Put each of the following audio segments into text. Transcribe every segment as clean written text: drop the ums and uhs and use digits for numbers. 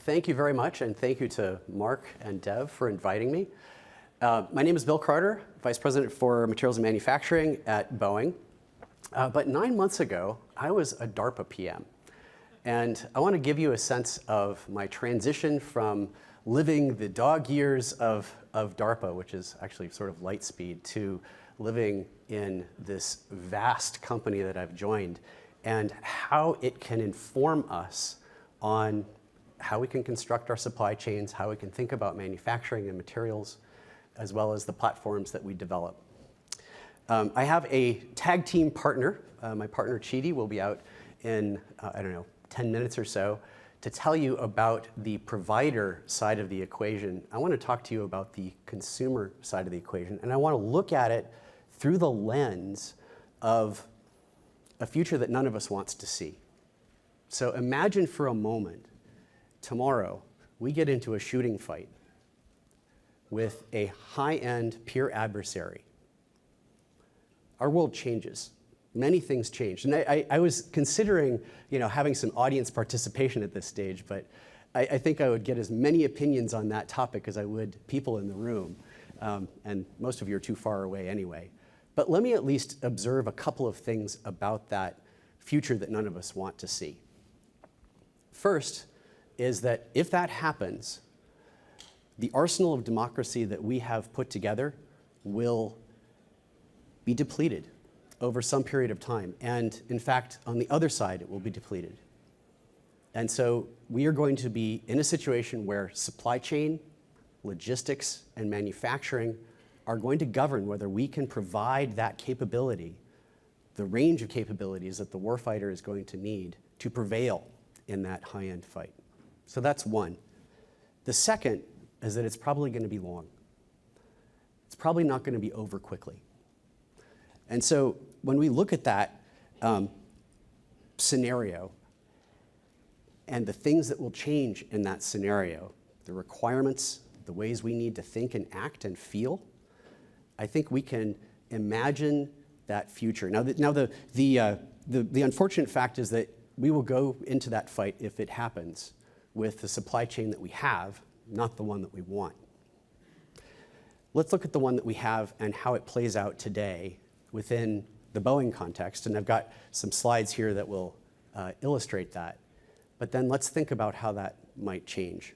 thank you very much, and thank you to Mark and Dev for inviting me. My name is Bill Carter, Vice President for Materials and Manufacturing at Boeing. But 9 months ago, I was a DARPA PM. And I want to give you a sense of my transition from living the dog years of DARPA, which is actually sort of light speed, to living in this vast company that I've joined, and how it can inform us on how we can construct our supply chains, how we can think about manufacturing and materials, as well as the platforms that we develop. I have a tag team partner. My partner, Chidi, will be out in, 10 minutes or so to tell you about the provider side of the equation. I want to talk to you about the consumer side of the equation, and I want to look at it through the lens of a future that none of us wants to see. So imagine for a moment, tomorrow, we get into a shooting fight with a high-end peer adversary. Our world changes. Many things change. And I was considering having some audience participation at this stage, but I think I would get as many opinions on that topic as I would people in the room. And most of you are too far away anyway. But let me at least observe a couple of things about that future that none of us want to see. First is that if that happens, the arsenal of democracy that we have put together will be depleted over some period of time. And in fact, on the other side, it will be depleted. And so we are going to be in a situation where supply chain, logistics, and manufacturing are going to govern whether we can provide that capability, the range of capabilities that the warfighter is going to need to prevail in that high-end fight. So that's one. The second is that it's probably going to be long. It's probably not going to be over quickly. And so when we look at that scenario and the things that will change in that scenario, the requirements, the ways we need to think and act and feel, I think we can imagine that future. Now, the unfortunate fact is that we will go into that fight, if it happens, with the supply chain that we have, not the one that we want. Let's look at the one that we have and how it plays out today within the Boeing context. And I've got some slides here that will illustrate that. But then let's think about how that might change.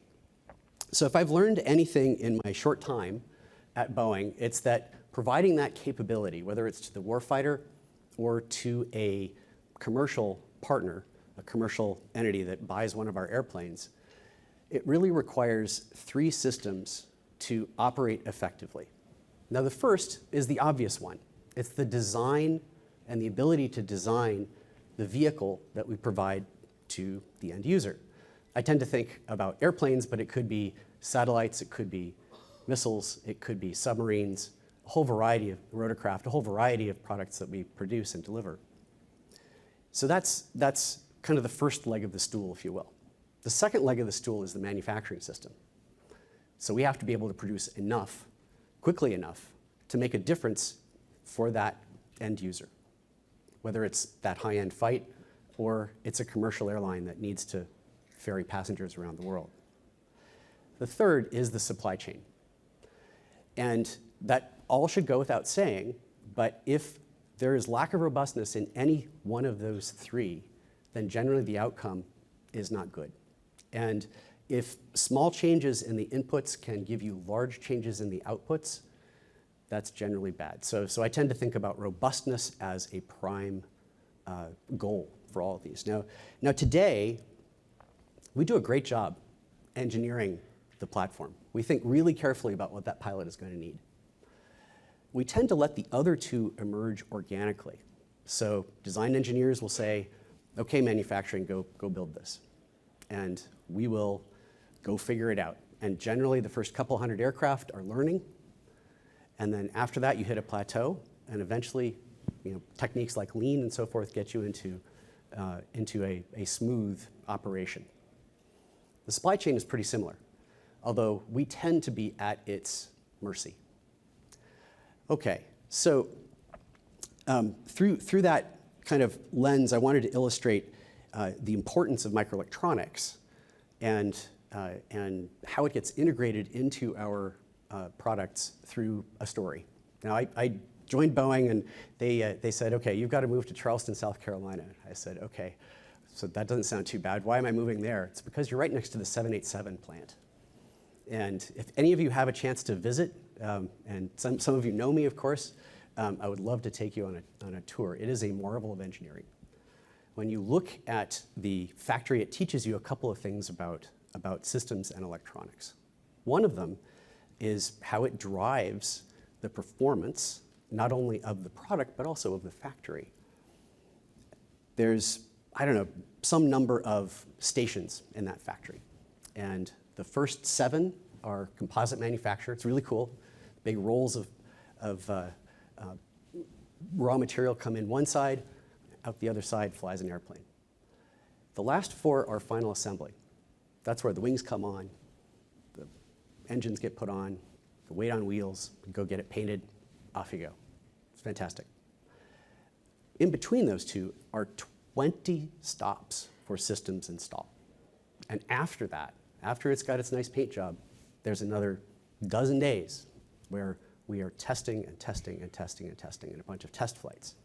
So if I've learned anything in my short time at Boeing, it's that providing that capability, whether it's to the warfighter or to a commercial partner, a commercial entity that buys one of our airplanes, it really requires three systems to operate effectively. Now, the first is the obvious one. It's the design and the ability to design the vehicle that we provide to the end user. I tend to think about airplanes, but it could be satellites, it could be missiles, it could be submarines, a whole variety of rotorcraft, a whole variety of products that we produce and deliver. So that's kind of the first leg of the stool, if you will. The second leg of the stool is the manufacturing system. So we have to be able to produce enough, quickly enough, to make a difference for that end user, whether it's that high-end fight or it's a commercial airline that needs to ferry passengers around the world. The third is the supply chain. And that all should go without saying, but if there is lack of robustness in any one of those three, then generally the outcome is not good. And if small changes in the inputs can give you large changes in the outputs, that's generally bad. So I tend to think about robustness as a prime goal for all of these. Now today, we do a great job engineering the platform. We think really carefully about what that pilot is going to need. We tend to let the other two emerge organically. So design engineers will say, okay, manufacturing, go build this. And we will go figure it out. And generally, the first couple hundred aircraft are learning. And then after that, you hit a plateau. And eventually, techniques like lean and so forth get you into a smooth operation. The supply chain is pretty similar, although we tend to be at its mercy. Okay, so through that kind of lens, I wanted to illustrate the importance of microelectronics and and how it gets integrated into our products through a story. Now, I joined Boeing, and they said, okay, you've got to move to Charleston, South Carolina. I said, okay, so that doesn't sound too bad. Why am I moving there? It's because you're right next to the 787 plant. And if any of you have a chance to visit, and some of you know me, of course, I would love to take you on a tour. It is a marvel of engineering. When you look at the factory, it teaches you a couple of things about systems and electronics. One of them is how it drives the performance, not only of the product, but also of the factory. There's, I don't know, some number of stations in that factory. And the first 7 are composite manufacture. It's really cool. Big rolls of raw material come in one side, out the other side flies an airplane. The last 4 are final assembly. That's where the wings come on, the engines get put on, the weight on wheels, you go get it painted, off you go. It's fantastic. In between those 2 are 20 stops for systems install. And after that, after it's got its nice paint job, there's another dozen days where we are testing and testing and testing and testing in a bunch of test flights.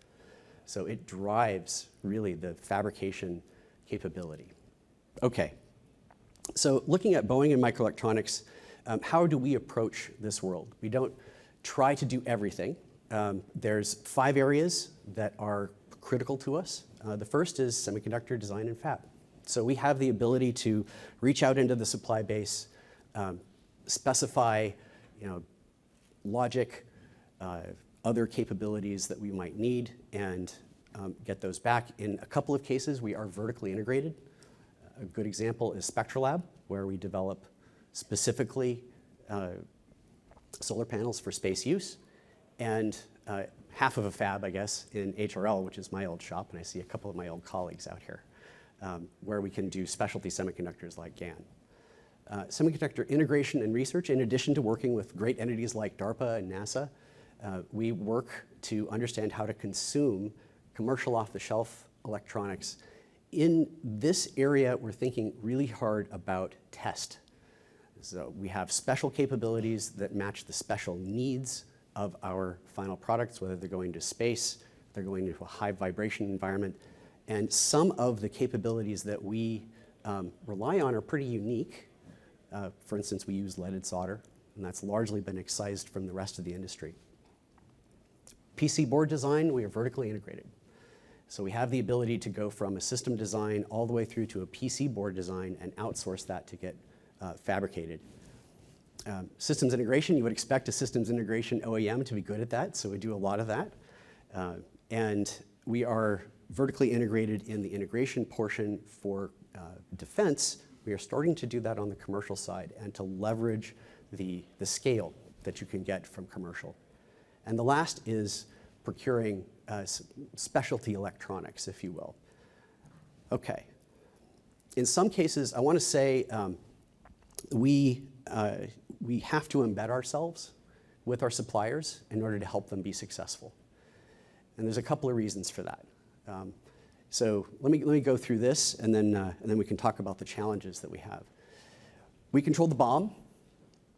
So it drives really the fabrication capability. Okay, so looking at Boeing and microelectronics, how do we approach this world? We don't try to do everything. There's 5 areas that are critical to us. The first is semiconductor design and fab. So we have the ability to reach out into the supply base, specify, logic, other capabilities that we might need, and get those back. In a couple of cases, we are vertically integrated. A good example is Spectralab, where we develop specifically solar panels for space use, and half of a fab, I guess, in HRL, which is my old shop, and I see a couple of my old colleagues out here, where we can do specialty semiconductors like GaN. Semiconductor integration and research, in addition to working with great entities like DARPA and NASA, we work to understand how to consume commercial off-the-shelf electronics. In this area, we're thinking really hard about test. So we have special capabilities that match the special needs of our final products, whether they're going to space, they're going into a high vibration environment. And some of the capabilities that we rely on are pretty unique. For instance, we use leaded solder, and that's largely been excised from the rest of the industry. PC board design, we are vertically integrated. So we have the ability to go from a system design all the way through to a PC board design and outsource that to get fabricated. Systems integration, you would expect a systems integration OEM to be good at that, so we do a lot of that. And we are vertically integrated in the integration portion for defense. We are starting to do that on the commercial side and to leverage the scale that you can get from commercial. And the last is procuring specialty electronics, if you will. Okay. In some cases, I want to say we have to embed ourselves with our suppliers in order to help them be successful. And there's a couple of reasons for that. So let me go through this, and then we can talk about the challenges that we have. We control the BOM,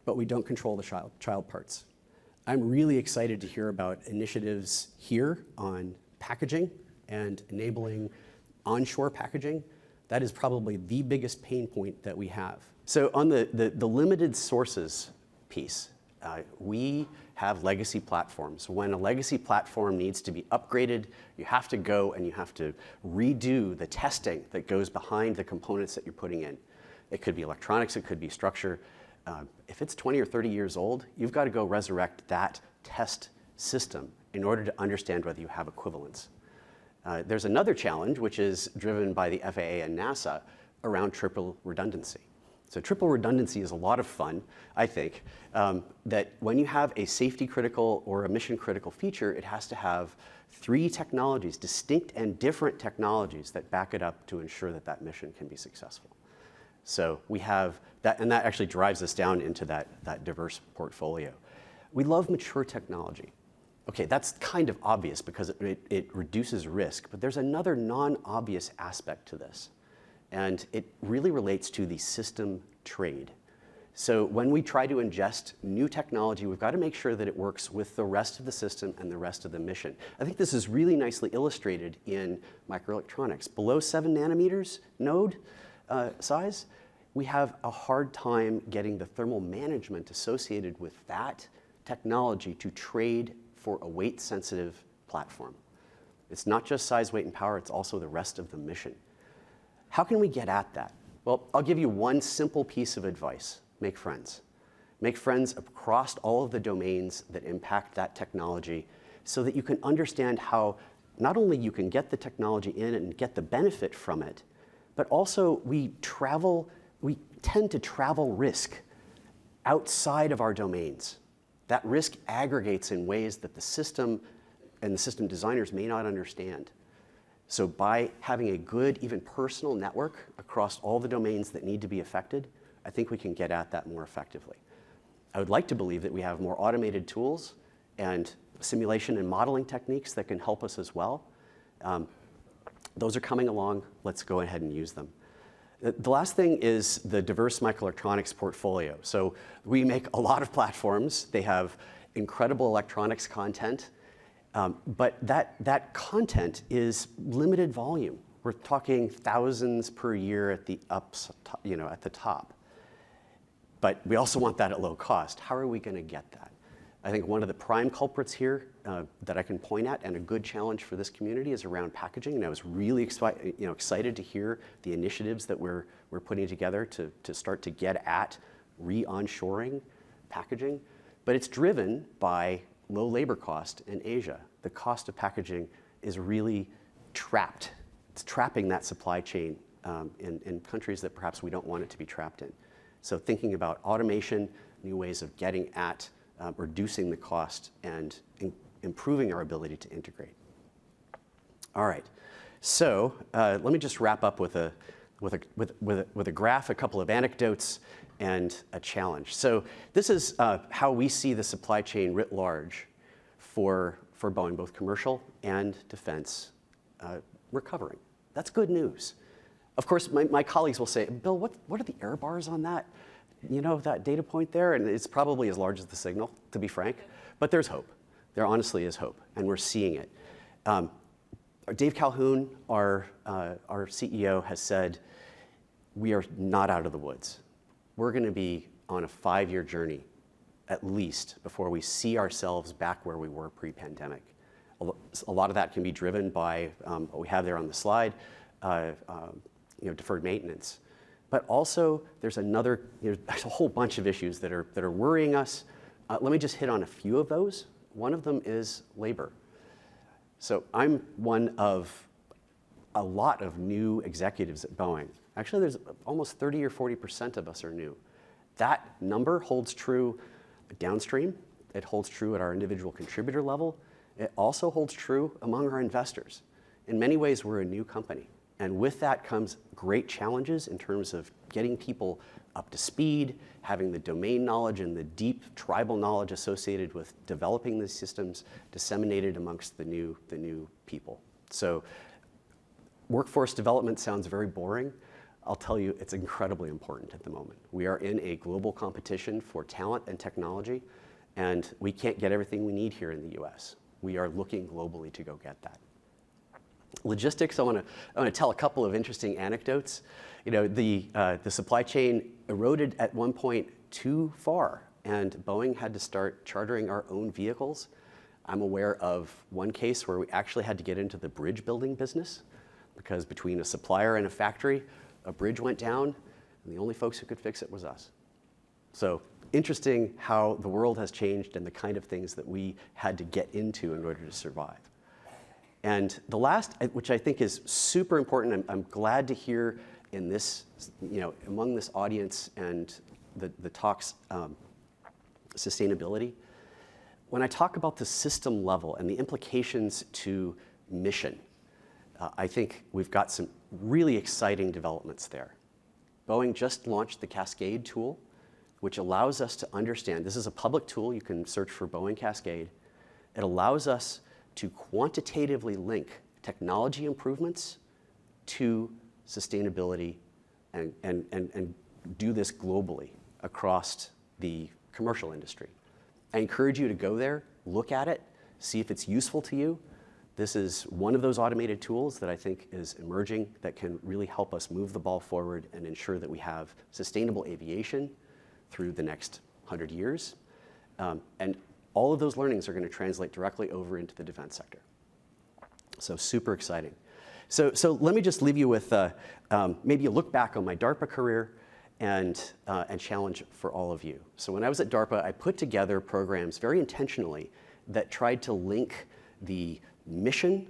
but we don't control the child parts. I'm really excited to hear about initiatives here on packaging and enabling onshore packaging. That is probably the biggest pain point that we have. So on the limited sources piece, we have legacy platforms. When a legacy platform needs to be upgraded, you have to go and you have to redo the testing that goes behind the components that you're putting in. It could be electronics, it could be structure. If it's 20 or 30 years old, you've got to go resurrect that test system in order to understand whether you have equivalence. There's another challenge, which is driven by the FAA and NASA around triple redundancy. So triple redundancy is a lot of fun, I think, that when you have a safety critical or a mission critical feature, it has to have 3 technologies, distinct and different technologies that back it up to ensure that that mission can be successful. So we have that, and that actually drives us down into that diverse portfolio. We love mature technology. Okay, that's kind of obvious because it reduces risk, but there's another non-obvious aspect to this. And it really relates to the system trade. So when we try to ingest new technology, we've got to make sure that it works with the rest of the system and the rest of the mission. I think this is really nicely illustrated in microelectronics. Below 7 nanometers node size, we have a hard time getting the thermal management associated with that technology to trade for a weight-sensitive platform. It's not just size, weight, and power, it's also the rest of the mission. How can we get at that? Well, I'll give you one simple piece of advice. Make friends. Make friends across all of the domains that impact that technology so that you can understand how not only you can get the technology in and get the benefit from it, but also we tend to travel risk outside of our domains. That risk aggregates in ways that the system and the system designers may not understand. So by having a good, even personal network across all the domains that need to be affected, I think we can get at that more effectively. I would like to believe that we have more automated tools and simulation and modeling techniques that can help us as well. Those are coming along. Let's go ahead and use them. The last thing is the diverse microelectronics portfolio. So we make a lot of platforms. They have incredible electronics content, but that content is limited volume. We're talking thousands per year at the at the top. But we also want that at low cost. How are we going to get that? I think one of the prime culprits here that I can point at, and a good challenge for this community, is around packaging. And I was really excited to hear the initiatives that we're putting together to start to get at re-onshoring packaging. But it's driven by low labor cost in Asia. The cost of packaging is really trapped. It's trapping that supply chain in countries that perhaps we don't want it to be trapped in. So thinking about automation, new ways of getting at reducing the cost and improving our ability to integrate. All right, so let me just wrap up with a graph, a couple of anecdotes, and a challenge. So this is how we see the supply chain writ large for Boeing, both commercial and defense, recovering. That's good news. Of course, my colleagues will say, Bill, what are the error bars on that? You know, that data point there? And it's probably as large as the signal, to be frank. But there's hope. There honestly is hope, and we're seeing it. Dave Calhoun, our CEO, has said, we are not out of the woods. We're going to be on a 5-year journey, at least, before we see ourselves back where we were pre-pandemic. A lot of that can be driven by what we have there on the slide, deferred maintenance. But also, there's a whole bunch of issues that are worrying us. Let me just hit on a few of those. One of them is labor. So I'm one of a lot of new executives at Boeing. Actually, there's almost 30 or 40% of us are new. That number holds true downstream. It holds true at our individual contributor level. It also holds true among our investors. In many ways, we're a new company. And with that comes great challenges in terms of getting people up to speed, having the domain knowledge and the deep tribal knowledge associated with developing these systems disseminated amongst the new people. So workforce development sounds very boring. I'll tell you, it's incredibly important at the moment. We are in a global competition for talent and technology, and we can't get everything we need here in the US. We are looking globally to go get that. Logistics, I want to tell a couple of interesting anecdotes. You know, the supply chain eroded at one point too far, and Boeing had to start chartering our own vehicles. I'm aware of one case where we actually had to get into the bridge building business because between a supplier and a factory, a bridge went down, and the only folks who could fix it was us. So interesting how the world has changed and the kind of things that we had to get into in order to survive. And the last, which I think is super important, I'm glad to hear in this, among this audience and the talks, sustainability. When I talk about the system level and the implications to mission, I think we've got some really exciting developments there. Boeing just launched the Cascade tool, which allows us to understand, this is a public tool, you can search for Boeing Cascade. It allows us to quantitatively link technology improvements to sustainability and do this globally across the commercial industry. I encourage you to go there, look at it, see if it's useful to you. This is one of those automated tools that I think is emerging that can really help us move the ball forward and ensure that we have sustainable aviation through the next 100 years. And all of those learnings are going to translate directly over into the defense sector. So super exciting. So let me just leave you with maybe a look back on my DARPA career and challenge for all of you. So when I was at DARPA, I put together programs very intentionally that tried to link the mission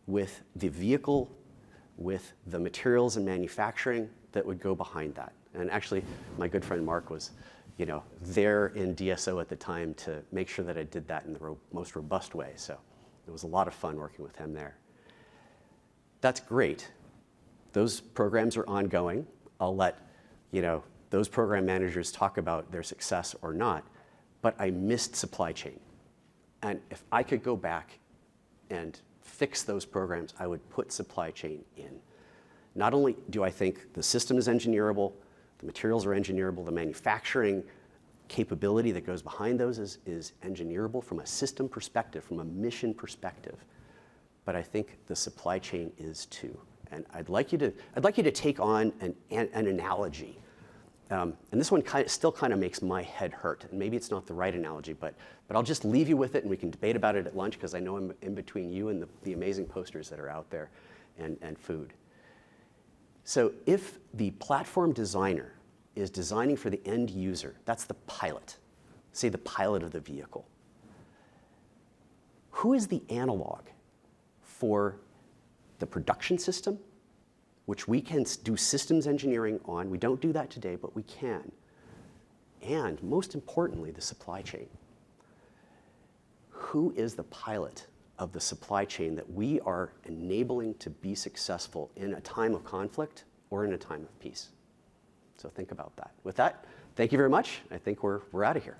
with the vehicle, with the materials and manufacturing that would go behind that. And actually, my good friend Mark was there in DSO at the time to make sure that I did that in the most robust way. So it was a lot of fun working with him there. That's great. Those programs are ongoing. I'll let those program managers talk about their success or not, but I missed supply chain. And if I could go back and fix those programs, I would put supply chain in. Not only do I think the system is engineerable, the materials are engineerable, the manufacturing capability that goes behind those is engineerable from a system perspective, from a mission perspective, but I think the supply chain is too. And I'd like you to take on an analogy. And this one still kind of makes my head hurt. And maybe it's not the right analogy, but I'll just leave you with it and we can debate about it at lunch because I know I'm in between you and the amazing posters that are out there and food. So if the platform designer is designing for the end user, that's the pilot, say the pilot of the vehicle, who is the analog for the production system, which we can do systems engineering on? We don't do that today, but we can. And most importantly, the supply chain. Who is the pilot of the supply chain that we are enabling to be successful in a time of conflict or in a time of peace? So think about that. With that, thank you very much. I think we're out of here.